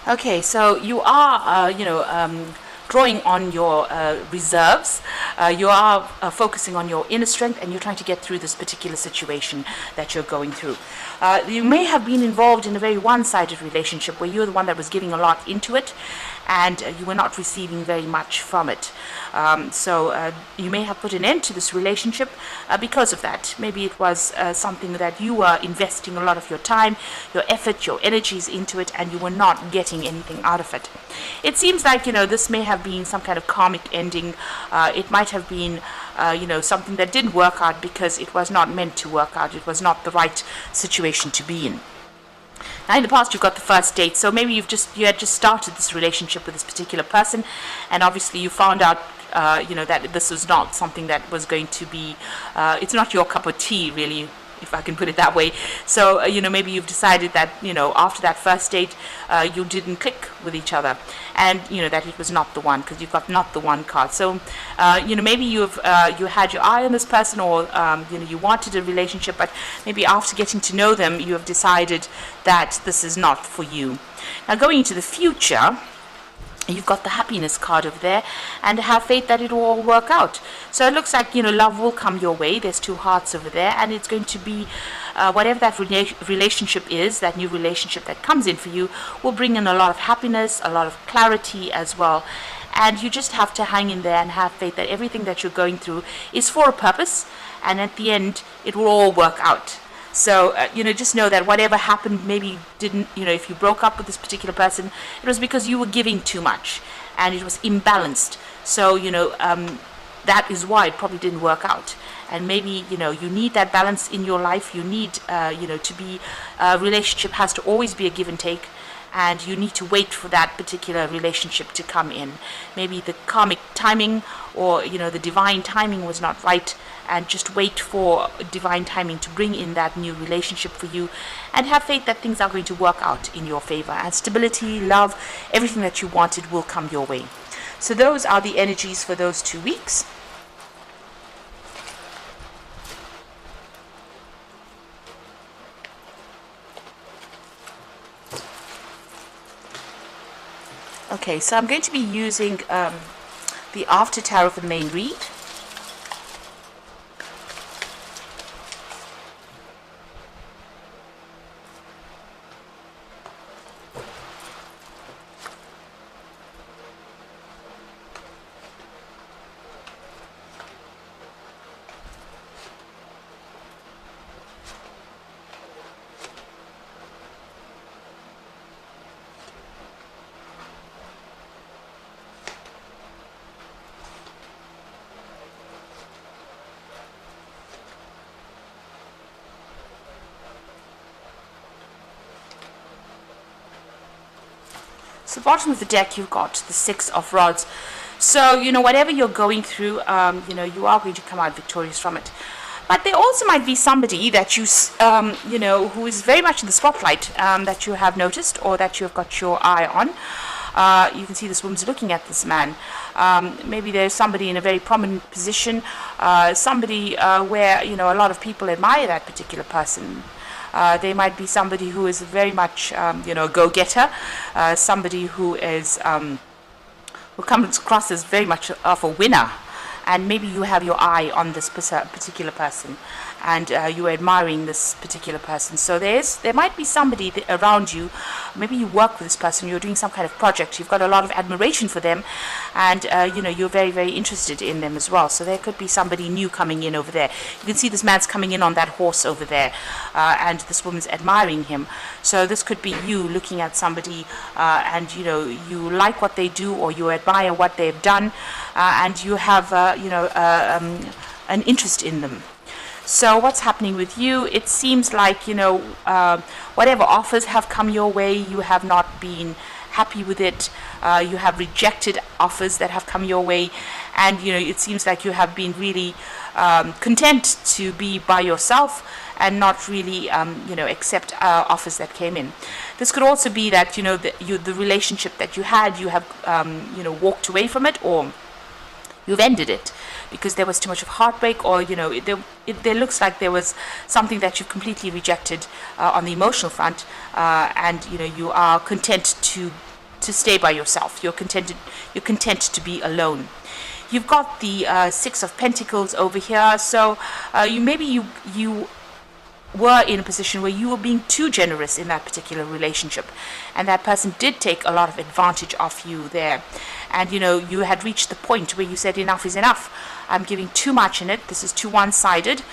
Okay, so you are, drawing on your reserves. You are focusing on your inner strength, and you're trying to get through this particular situation that you're going through. You may have been involved in a very one-sided relationship where you're the one that was giving a lot into it, and you were not receiving very much from it. So you may have put an end to this relationship because of that. Maybe it was something that you were investing a lot of your time, your effort, your energies into it, and you were not getting anything out of it. It seems like, this may have been some kind of karmic ending. It might have been, something that didn't work out because it was not meant to work out. It was not the right situation to be in. Now, in the past, you've got the first date, so maybe you had just started this relationship with this particular person, and obviously you found out, that this was not something that was going to be, it's not your cup of tea, really, if I can put it that way. So, maybe you've decided that, after that first date, you didn't click with each other, and, that it was not the one, because you've got not the one card. So, maybe you had your eye on this person, or, you wanted a relationship, but maybe after getting to know them, you have decided that this is not for you. Now, going into the future, you've got the happiness card over there, and have faith that it will all work out. So it looks like, love will come your way. There's two hearts over there, and it's going to be whatever that relationship is, that new relationship that comes in for you, will bring in a lot of happiness, a lot of clarity as well. And you just have to hang in there and have faith that everything that you're going through is for a purpose, and at the end, it will all work out. So, just know that whatever happened, maybe didn't, if you broke up with this particular person, it was because you were giving too much and it was imbalanced. So, that is why it probably didn't work out. And maybe, you need that balance in your life. You need, to be, a relationship has to always be a give and take. And you need to wait for that particular relationship to come in. Maybe the karmic timing or, the divine timing was not right, and just wait for divine timing to bring in that new relationship for you, and have faith that things are going to work out in your favor, and stability, love, everything that you wanted will come your way. So those are the energies for those 2 weeks. Okay, so I'm going to be using the After Tarot for the main read. So bottom of the deck, you've got the Six of Rods. So, whatever you're going through, you are going to come out victorious from it. But there also might be somebody that who is very much in the spotlight, that you have noticed, or that you've got your eye on. You can see this woman's looking at this man. Maybe there's somebody in a very prominent position, somebody where, a lot of people admire that particular person. They might be somebody who is very much, a go-getter, somebody who is, who comes across as very much of a winner. And maybe you have your eye on this particular person, and you're admiring this particular person. So there might be somebody around you. Maybe you work with this person, you're doing some kind of project, you've got a lot of admiration for them, and you're very, very interested in them as well. So there could be somebody new coming in over there. You can see this man's coming in on that horse over there, and this woman's admiring him. So this could be you looking at somebody, and you like what they do, or you admire what they've done, and you have an interest in them. So what's happening with you? It seems like, whatever offers have come your way, you have not been happy with it. You have rejected offers that have come your way, and it seems like you have been really content to be by yourself and not really accept offers that came in. This could also be that the relationship that you had, you have walked away from it, or you've ended it because there was too much of heartbreak, or there looks like there was something that you've completely rejected on the emotional front, and you are content to to stay by yourself. You're content to be alone. You've got the Six of Pentacles over here. So you were in a position where you were being too generous in that particular relationship, and that person did take a lot of advantage of you there. And you had reached the point where you said enough is enough. I'm giving too much in it. This is too one-sided.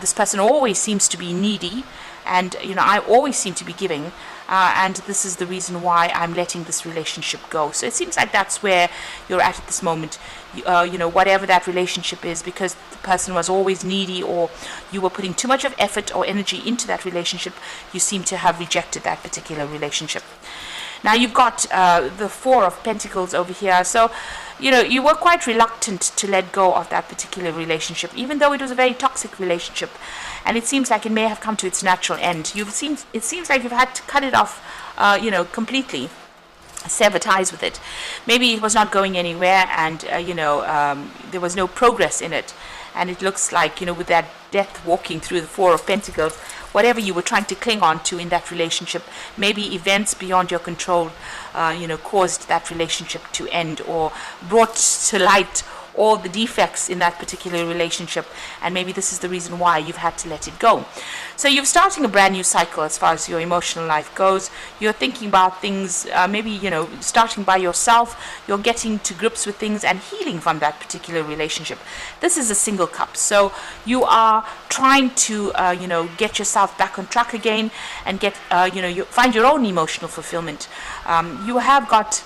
This person always seems to be needy, and I always seem to be giving, and this is the reason why I'm letting this relationship go. So it seems like that's where you're at this moment. Whatever that relationship is, because the person was always needy, or you were putting too much of effort or energy into that relationship, you seem to have rejected that particular relationship. Now you've got the Four of Pentacles over here. So you were quite reluctant to let go of that particular relationship, even though it was a very toxic relationship, and it seems like it may have come to its natural end. It seems like you've had to cut it off completely, sever ties with it. Maybe it was not going anywhere, and there was no progress in it, and it looks like with that death walking through the Four of Pentacles, whatever you were trying to cling on to in that relationship, maybe events beyond your control caused that relationship to end, or brought to light all the defects in that particular relationship, and maybe this is the reason why you've had to let it go. So you're starting a brand new cycle as far as your emotional life goes. You're thinking about things, maybe starting by yourself. You're getting to grips with things and healing from that particular relationship. This is a single cup, so you are trying to get yourself back on track again, and get you find your own emotional fulfillment. You have got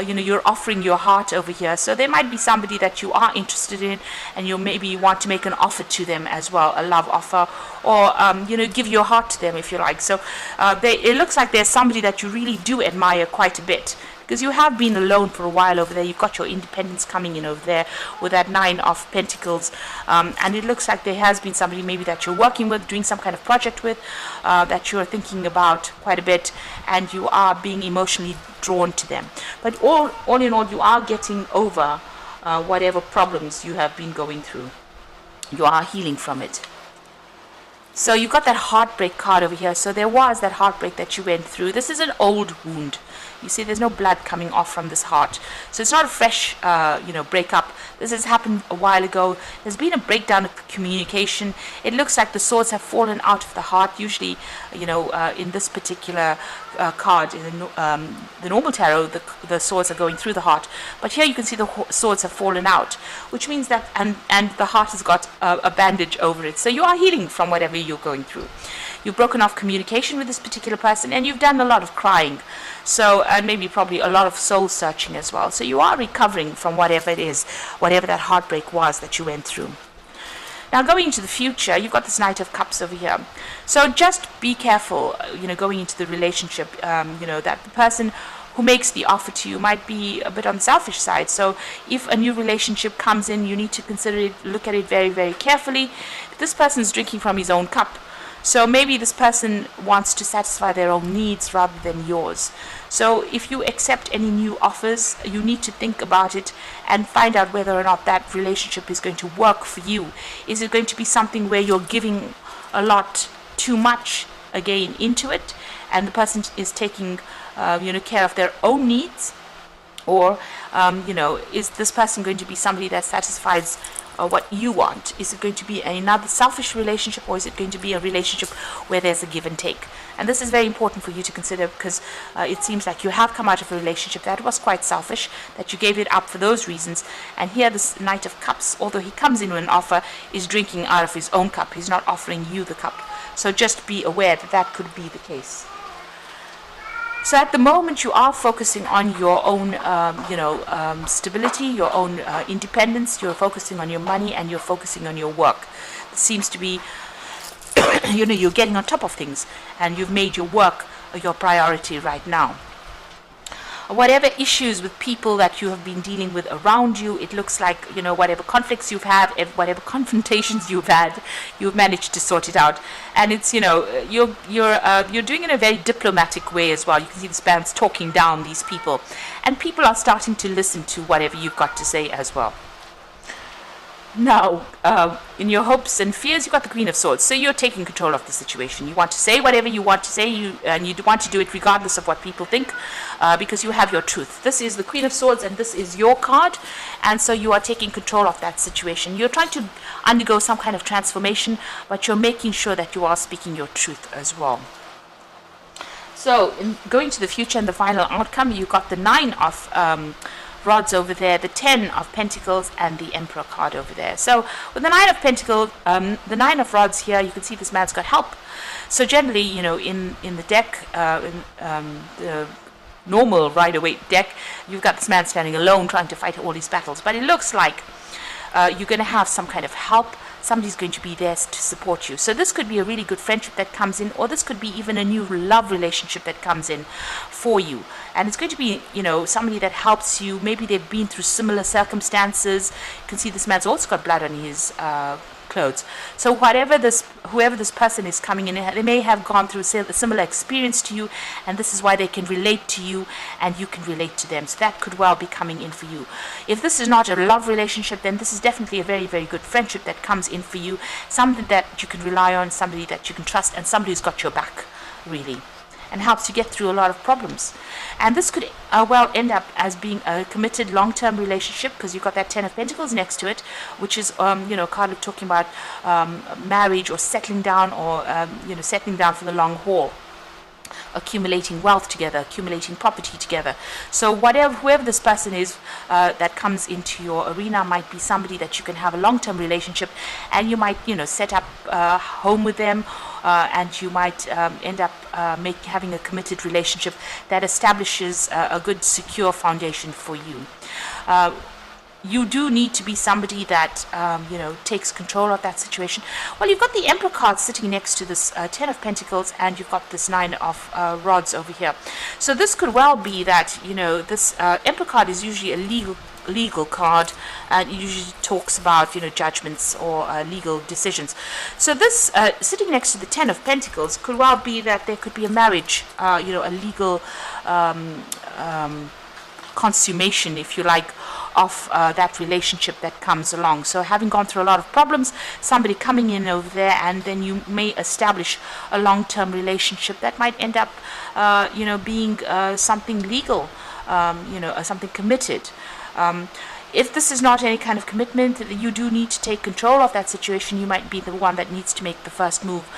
you're offering your heart over here. So there might be somebody that you are interested in, and you maybe want to make an offer to them as well, a love offer, or give your heart to them if you like. So it looks like there's somebody that you really do admire quite a bit, because you have been alone for a while over there. You've got your independence coming in over there with that Nine of Pentacles, and it looks like there has been somebody maybe that you're working with, doing some kind of project with, that you're thinking about quite a bit, and you are being emotionally drawn to them. But all in all, you are getting over whatever problems you have been going through. You are healing from it. So you got that heartbreak card over here. So there was that heartbreak that you went through. This is an old wound. You see, there's no blood coming off from this heart. So it's not a fresh, breakup. This has happened a while ago. There's been a breakdown of communication. It looks like the swords have fallen out of the heart. Usually, in this particular card, in the normal tarot, the swords are going through the heart. But here you can see the swords have fallen out, which means that, and the heart has got a bandage over it. So you are healing from whatever you're going through. You've broken off communication with this particular person, and you've done a lot of crying. So, and maybe probably a lot of soul searching as well. So you are recovering from whatever it is, whatever that heartbreak was that you went through. Now going into the future, you've got this Knight of Cups over here. So just be careful, going into the relationship, that the person who makes the offer to you might be a bit on the selfish side. So if a new relationship comes in, you need to consider it, look at it very, very carefully. This person's drinking from his own cup. So maybe this person wants to satisfy their own needs rather than yours. So if you accept any new offers, you need to think about it and find out whether or not that relationship is going to work for you. Is it going to be something where you're giving a lot too much again into it, and the person is taking care of their own needs? Or is this person going to be somebody that satisfies what you want? Is it going to be another selfish relationship, or is it going to be a relationship where there's a give and take? And this is very important for you to consider, because it seems like you have come out of a relationship that was quite selfish, that you gave it up for those reasons. And here this Knight of Cups, although he comes in with an offer, is drinking out of his own cup. He's not offering you the cup. So just be aware that that could be the case. So at the moment, you are focusing on your own, stability, your own independence. You're focusing on your money, and you're focusing on your work. It seems to be, you're getting on top of things, and you've made your work your priority right now. Whatever issues with people that you have been dealing with around you, it looks like, whatever conflicts you've had, whatever confrontations you've had, you've managed to sort it out. And it's, you're doing it in a very diplomatic way as well. You can see the man's talking down these people, and people are starting to listen to whatever you've got to say as well. Now, in your hopes and fears, you've got the Queen of Swords. So you're taking control of the situation. You want to say whatever you want to say, and you want to do it regardless of what people think, because you have your truth. This is the Queen of Swords, and this is your card, and so you are taking control of that situation. You're trying to undergo some kind of transformation, but you're making sure that you are speaking your truth as well. So, in going to the future and the final outcome, you've got the 9 of rods over there, the 10 of pentacles, and the Emperor card over there. So with the 9 of pentacles, the 9 of rods here, you can see this man's got help. So generally, you know, in the deck, the normal Rider-Waite deck, you've got this man standing alone trying to fight all these battles. But it looks like you're going to have some kind of help. Somebody's going to be there to support you. So this could be a really good friendship that comes in, or this could be even a new love relationship that comes in for you. And it's going to be, you know, somebody that helps you. Maybe they've been through similar circumstances. You can see this man's also got blood on his clothes. So whoever this person is coming in, they may have gone through a similar experience to you, and this is why they can relate to you and you can relate to them. So that could well be coming in for you. If this is not a love relationship, then this is definitely a very, very good friendship that comes in for you. Something that you can rely on, somebody that you can trust, and somebody who's got your back, really, and helps you get through a lot of problems. And this could well end up as being a committed long-term relationship, because you've got that 10 of Pentacles next to it, which is you know, kind of talking about marriage or settling down, or you know, settling down for the long haul, accumulating wealth together, accumulating property together. So whoever this person is that comes into your arena might be somebody that you can have a long-term relationship, and you might, you know, set up a home with them, and you might end up having a committed relationship that establishes a good, secure foundation for you. You do need to be somebody that, you know, takes control of that situation. Well, you've got the Emperor card sitting next to this 10 of Pentacles, and you've got this 9 of rods over here. So this could well be that, you know, this Emperor card is usually a legal card, and it usually talks about, you know, judgments or legal decisions. So this sitting next to the 10 of Pentacles could well be that there could be a marriage, you know, a legal consummation, if you like, of that relationship that comes along. So having gone through a lot of problems, somebody coming in over there, and then you may establish a long-term relationship that might end up, you know, being something legal, you know, something committed. If this is not any kind of commitment, you do need to take control of that situation. You might be the one that needs to make the first move.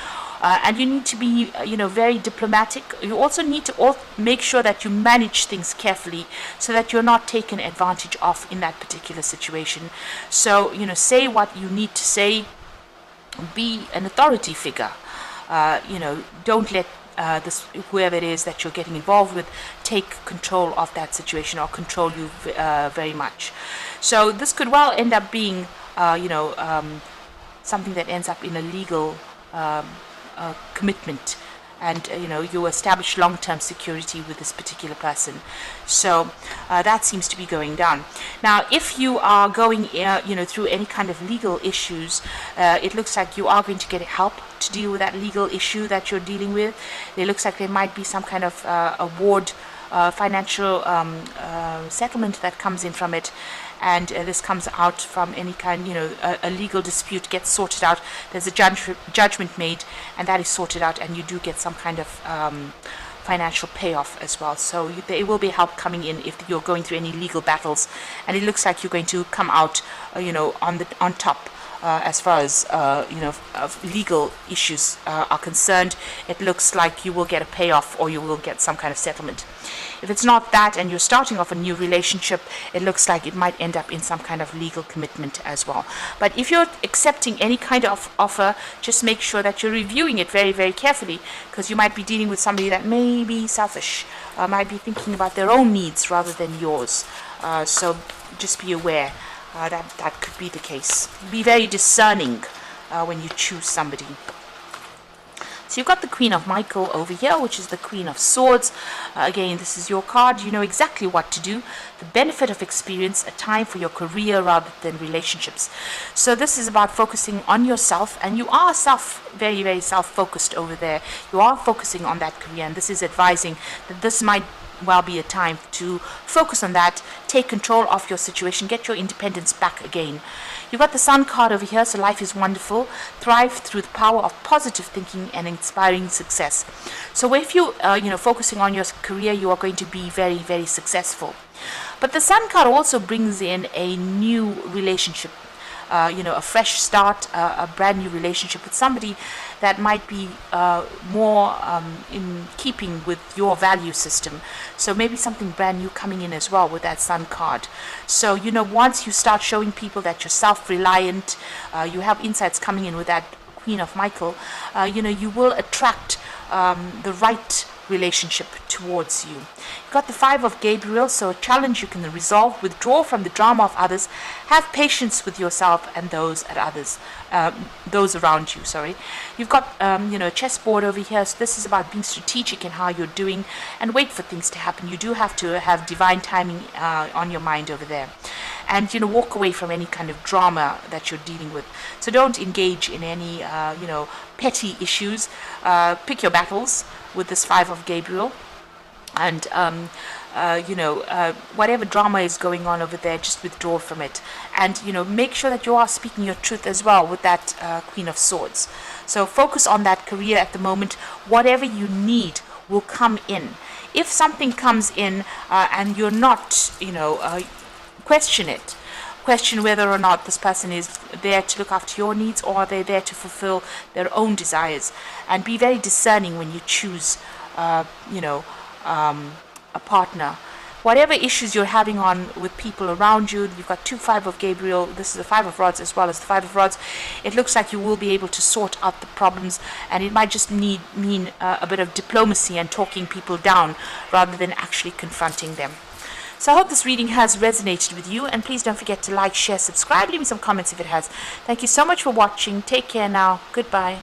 And you need to be, you know, very diplomatic. You also need to make sure that you manage things carefully, so that you're not taken advantage of in that particular situation. So, you know, say what you need to say. Be an authority figure. You know, don't let whoever it is that you're getting involved with take control of that situation, or control you very much. So this could well end up being, you know, something that ends up in a legal commitment, and you know, you establish long-term security with this particular person. So that seems to be going down. Now, if you are going you know, through any kind of legal issues, it looks like you are going to get help to deal with that legal issue that you're dealing with. It looks like there might be some kind of award, financial settlement that comes in from it, and this comes out from any kind, you know, a legal dispute gets sorted out. There's a judgment made, and that is sorted out, and you do get some kind of financial payoff as well. So there will be help coming in if you're going through any legal battles, and it looks like you're going to come out, you know, on top. As far as you know, legal issues are concerned, it looks like you will get a payoff, or you will get some kind of settlement. If it's not that, and you're starting off a new relationship, it looks like it might end up in some kind of legal commitment as well. But if you're accepting any kind of offer, just make sure that you're reviewing it very, very carefully, because you might be dealing with somebody that may be selfish, might be thinking about their own needs rather than yours. So just be aware. That could be the case. Be very discerning when you choose somebody. So you've got the Queen of Michael over here, which is the Queen of Swords. Again, this is your card. You know exactly what to do. The benefit of experience, a time for your career rather than relationships. So this is about focusing on yourself, and you are very, very self-focused over there. You are focusing on that career, and this is advising that this might well be a time to focus on that, take control of your situation, get your independence back again. You've got the Sun card over here, so life is wonderful. Thrive through the power of positive thinking and inspiring success. So if you, focusing on your career, you are going to be very, very successful. But the Sun card also brings in a new relationship, a fresh start, a brand new relationship with somebody that might be more in keeping with your value system. So maybe something brand new coming in as well with that Sun card. So, once you start showing people that you're self-reliant, you have insights coming in with that Queen of Michael, you will attract the right relationship towards you. You've got the Five of Gabriel, so a challenge you can resolve, withdraw from the drama of others, have patience with yourself and those around you. You've got a chessboard over here, so this is about being strategic in how you're doing and wait for things to happen. You do have to have divine timing on your mind over there, and walk away from any kind of drama that you're dealing with. So don't engage in any petty issues. Pick your battles with this Five of Gabriel, and whatever drama is going on over there, just withdraw from it, and make sure that you are speaking your truth as well with that Queen of Swords. So focus on that career at the moment. Whatever you need will come in. If something comes in and you're not, question it. Question whether or not this person is there to look after your needs, or are they there to fulfill their own desires. And be very discerning when you choose, a partner. Whatever issues you're having on with people around you, you've got two Five of Gabriel. This is the Five of Rods as well as the Five of Rods. It looks like you will be able to sort out the problems, and it might just mean a bit of diplomacy and talking people down rather than actually confronting them. So I hope this reading has resonated with you, and please don't forget to like, share, subscribe, leave me some comments if it has. Thank you so much for watching. Take care now. Goodbye.